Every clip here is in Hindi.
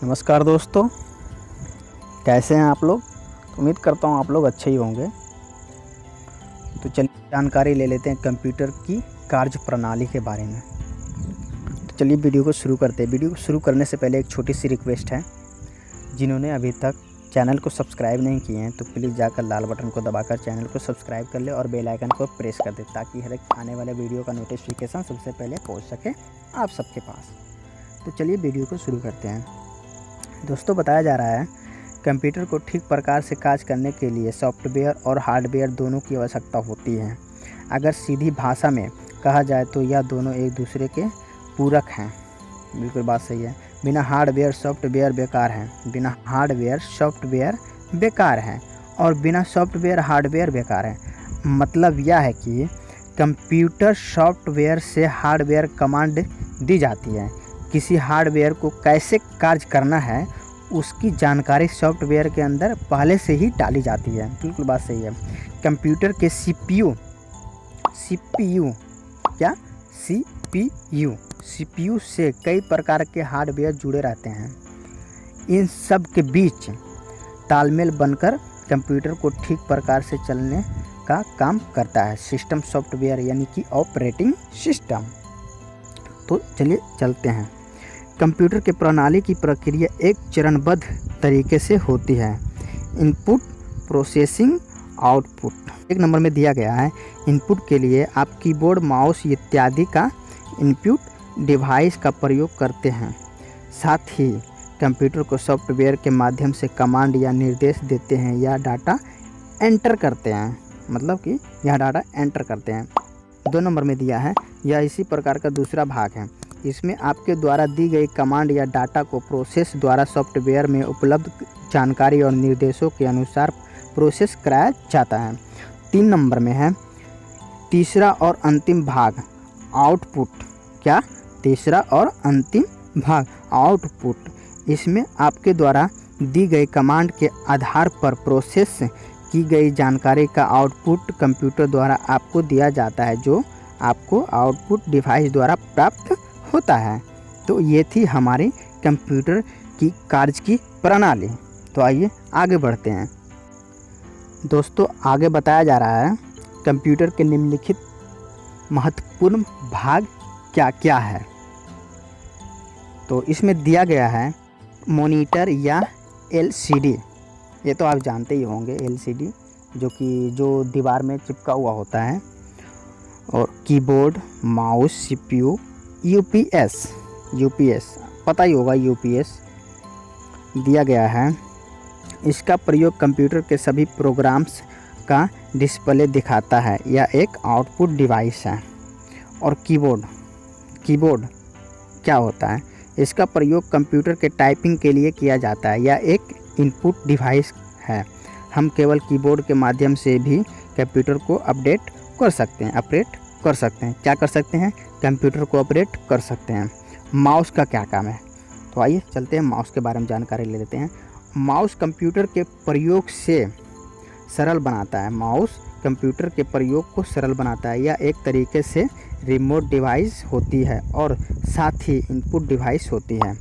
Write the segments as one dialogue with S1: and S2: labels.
S1: नमस्कार दोस्तों, कैसे हैं आप लोग। उम्मीद करता हूँ आप लोग अच्छे ही होंगे। तो चलिए जानकारी ले लेते हैं कंप्यूटर की कार्य प्रणाली के बारे में। तो चलिए वीडियो को शुरू करते हैं। वीडियो को शुरू करने से पहले एक छोटी सी रिक्वेस्ट है, जिन्होंने अभी तक चैनल को सब्सक्राइब नहीं किए हैं तो प्लीज़ जाकर लाल बटन को दबाकर चैनल को सब्सक्राइब कर ले और बेल आइकन को प्रेस कर दे, ताकि हर एक आने वाले वीडियो का नोटिफिकेशन सबसे पहले पहुँच सके आप सबके पास। तो चलिए वीडियो को शुरू करते हैं। दोस्तों, बताया जा रहा है कंप्यूटर को ठीक प्रकार से कार्य करने के लिए सॉफ्टवेयर और हार्डवेयर दोनों की आवश्यकता होती है। अगर सीधी भाषा में कहा जाए तो यह दोनों एक दूसरे के पूरक हैं। बिल्कुल बात सही है। बिना हार्डवेयर सॉफ्टवेयर बेकार हैं, बिना हार्डवेयर सॉफ्टवेयर बेकार हैं और बिना सॉफ्टवेयर हार्डवेयर बेकार है। मतलब यह है कि कंप्यूटर सॉफ्टवेयर से हार्डवेयर कमांड दी जाती है। किसी हार्डवेयर को कैसे कार्य करना है उसकी जानकारी सॉफ्टवेयर के अंदर पहले से ही डाली जाती है। बिल्कुल बात सही है। कंप्यूटर के सीपीयू से कई प्रकार के हार्डवेयर जुड़े रहते हैं। इन सब के बीच तालमेल बनकर कंप्यूटर को ठीक प्रकार से चलने का काम करता है सिस्टम सॉफ्टवेयर, यानी कि ऑपरेटिंग सिस्टम। तो चलिए चलते हैं। कंप्यूटर के प्रणाली की प्रक्रिया एक चरणबद्ध तरीके से होती है। Input, processing, output. एक नंबर में दिया गया है, इनपुट के लिए आप कीबोर्ड, माउस इत्यादि का इनपुट डिवाइस का प्रयोग करते हैं। साथ ही कंप्यूटर को सॉफ्टवेयर के माध्यम से कमांड या निर्देश देते हैं या डाटा एंटर करते हैं। मतलब कि यह डाटा एंटर करते हैं। 2 नंबर में दिया है, यह इसी प्रकार का दूसरा भाग है। इसमें आपके द्वारा दी गई कमांड या डाटा को प्रोसेस द्वारा सॉफ्टवेयर में उपलब्ध जानकारी और निर्देशों के अनुसार प्रोसेस कराया जाता है। 3 नंबर में है तीसरा और अंतिम भाग, आउटपुट। क्या? तीसरा और अंतिम भाग, आउटपुट। इसमें आपके द्वारा दी गई कमांड के आधार पर प्रोसेस की गई जानकारी का आउटपुट कंप्यूटर द्वारा आपको दिया जाता है, जो आपको आउटपुट डिवाइस द्वारा प्राप्त होता है। तो ये थी हमारी कंप्यूटर की कार्य की प्रणाली। तो आइए आगे बढ़ते हैं। दोस्तों, आगे बताया जा रहा है कंप्यूटर के निम्नलिखित महत्वपूर्ण भाग क्या क्या है। तो इसमें दिया गया है मॉनिटर या एलसीडी। ये तो आप जानते ही होंगे, एलसीडी जो दीवार में चिपका हुआ होता है। और कीबोर्ड, माउस, सीपीयू, यूपीएस पता ही होगा, यूपीएस दिया गया है। इसका प्रयोग कंप्यूटर के सभी प्रोग्राम्स का डिस्प्ले दिखाता है। यह एक आउटपुट डिवाइस है। और कीबोर्ड क्या होता है? इसका प्रयोग कंप्यूटर के टाइपिंग के लिए किया जाता है। यह एक इनपुट डिवाइस है। हम केवल कीबोर्ड के माध्यम से भी कंप्यूटर को ऑपरेट कर सकते हैं। क्या कर सकते हैं? कंप्यूटर को ऑपरेट कर सकते हैं। माउस का क्या काम है? तो आइए चलते हैं, माउस के बारे में जानकारी ले लेते हैं। माउस कंप्यूटर के प्रयोग से सरल बनाता है। माउस कंप्यूटर के प्रयोग को सरल बनाता है। यह एक तरीके से रिमोट डिवाइस होती है और साथ ही इनपुट डिवाइस होती है।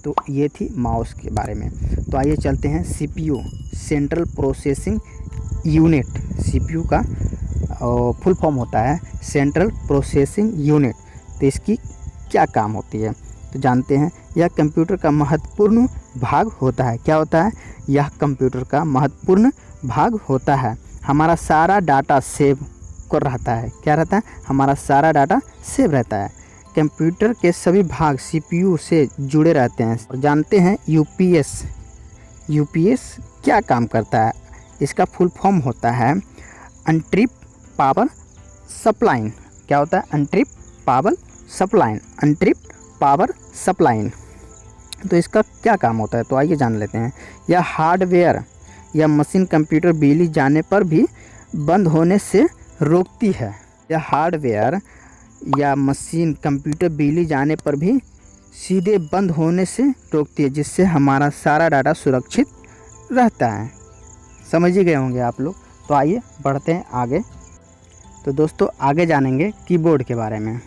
S1: तो ये थी माउस के बारे में। तो आइए चलते हैं CPU, central processing unit. CPU का फुल फॉर्म होता है सेंट्रल प्रोसेसिंग यूनिट। तो इसकी क्या काम होती है तो जानते हैं। यह कंप्यूटर का महत्वपूर्ण भाग होता है। क्या होता है? यह कंप्यूटर का महत्वपूर्ण भाग होता है। हमारा सारा डाटा सेव कर रहता है। क्या रहता है? हमारा सारा डाटा सेव रहता है। कंप्यूटर के सभी भाग सीपीयू से जुड़े रहते हैं। और जानते हैं यूपीएस क्या काम करता है। इसका फुल फॉर्म होता है अनट्रिप पावर सप्लाइन। क्या होता है? अनट्रिप पावर सप्लाइन। तो इसका क्या काम होता है तो आइए जान लेते हैं। यह हार्डवेयर या मशीन कंप्यूटर बिजली जाने पर भी बंद होने से रोकती है। यह हार्डवेयर या मशीन कंप्यूटर बिजली जाने पर भी सीधे बंद होने से रोकती है, जिससे हमारा सारा डाटा सुरक्षित रहता है। समझ ही गए होंगे आप लोग। तो आइए बढ़ते हैं आगे। तो दोस्तों, आगे जानेंगे कीबोर्ड के बारे में।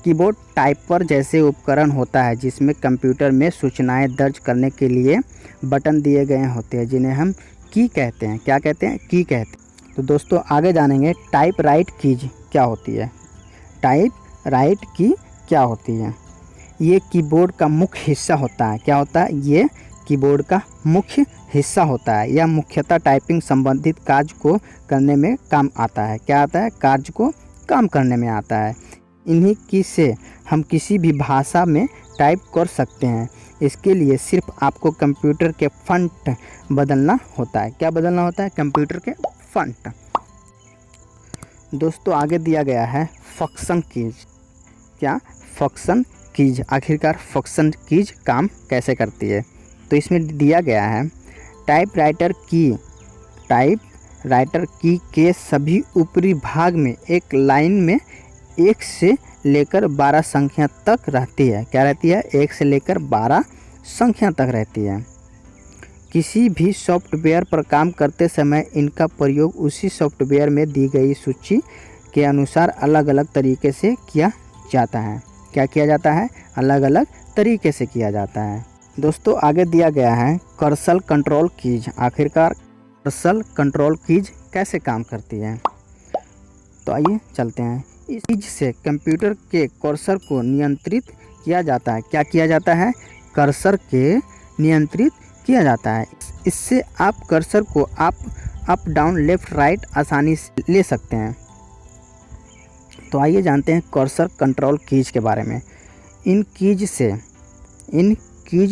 S1: कीबोर्ड टाइपर जैसे उपकरण होता है जिसमें कंप्यूटर में सूचनाएं दर्ज करने के लिए बटन दिए गए होते हैं, जिन्हें हम की कहते हैं। क्या कहते हैं? की कहते हैं। तो दोस्तों आगे जानेंगे टाइप राइट कीज क्या होती है। टाइप राइट की क्या होती है? ये कीबोर्ड का मुख्य हिस्सा होता है। क्या होता है? ये कीबोर्ड का मुख्य हिस्सा होता है। यह मुख्यतः टाइपिंग संबंधित कार्य को करने में काम आता है। क्या आता है? कार्य को काम करने में आता है। इन्हीं की से हम किसी भी भाषा में टाइप कर सकते हैं। इसके लिए सिर्फ आपको कंप्यूटर के फ़ॉन्ट बदलना होता है। क्या बदलना होता है? कंप्यूटर के फ़ॉन्ट। दोस्तों आगे दिया गया है फंक्शन कीज। क्या? Function keys. आखिरकार फंक्शन कीज काम कैसे करती है? तो इसमें दिया गया है टाइपराइटर की के सभी ऊपरी भाग में एक लाइन में 1 से लेकर 12 संख्या तक रहती है। क्या रहती है? 1 से लेकर 12 संख्या तक रहती है। किसी भी सॉफ्टवेयर पर काम करते समय इनका प्रयोग उसी सॉफ्टवेयर में दी गई सूची के अनुसार अलग अलग तरीके से किया जाता है। क्या किया जाता है? अलग अलग तरीके से किया जाता है। दोस्तों आगे दिया गया है कर्सर कंट्रोल कीज। आखिरकार कर्सर कंट्रोल कीज कैसे काम करती है? तो आइए चलते हैं। इस कीज से कंप्यूटर के कर्सर को नियंत्रित किया जाता है। क्या किया जाता है? कर्सर के नियंत्रित किया जाता है। इससे आप कर्सर को अप डाउन लेफ्ट राइट आसानी से ले सकते हैं। तो आइए जानते हैं कर्सर कंट्रोल कीज के बारे में। इन कीज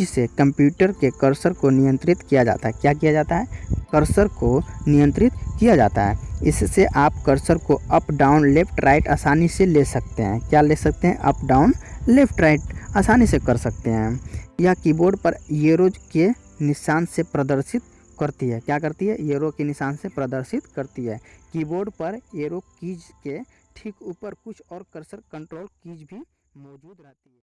S1: से कंप्यूटर के कर्सर को नियंत्रित किया जाता है। क्या किया जाता है? कर्सर को नियंत्रित किया जाता है। इससे आप कर्सर को अप डाउन लेफ्ट राइट आसानी से ले सकते हैं। क्या ले सकते हैं? अप डाउन लेफ्ट राइट आसानी से कर सकते हैं। यह कीबोर्ड पर एरो के निशान से प्रदर्शित करती है। क्या करती है? एरो के निशान से प्रदर्शित करती है। कीबोर्ड पर एरो कीज के ठीक ऊपर कुछ और कर्सर कंट्रोल कीज भी मौजूद रहती है।